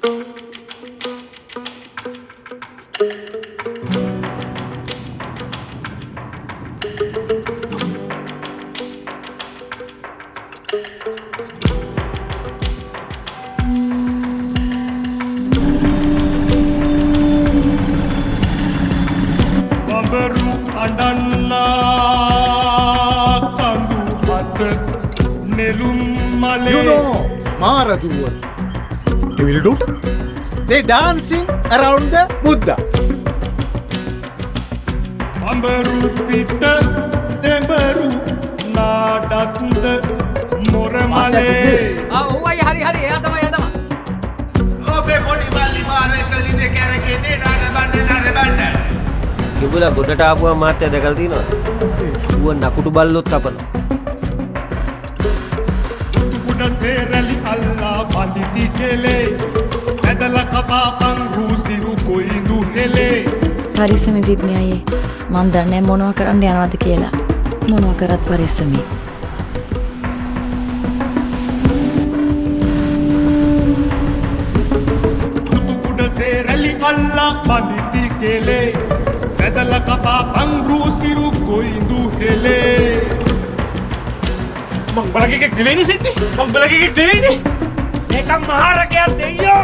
Bambaru adanna kandu hat nelum male. You know Maraduwa. You will do it? They dancing around the Buddha. Bambaru pitta dembaru nadatda moramale. ඔව්වයි හරි හරි එයා තමයි ඔබේ පොඩි බල්ලි මාරේ කලින්ද කැරකෙන්නේ නරබන්න කිඹුලා ගොඩට ආපුවා මාත්‍ය දැකලා තියෙනවා. ඌව නකුටු බල්ලොත් අපනවා. Tukuda serali alla banditi kele edala kapa pangusiru koindu hele. පරිස්සමෙ සිටිනේ අයියේ. මන් දන්නේ මොනවා කරන්න යනවද කියලා. මොනවා කරත් පරිස්සමෙ. Tukuda serali alla banditi kele edala kapa pangusiru koindu hele. මං බලගේ එකෙක් නෙවෙයිනේ සිද්දි. මං බලගේ එකෙක් නෙවෙයිනේ. ඒකක් මහරකයක් දෙයියෝ.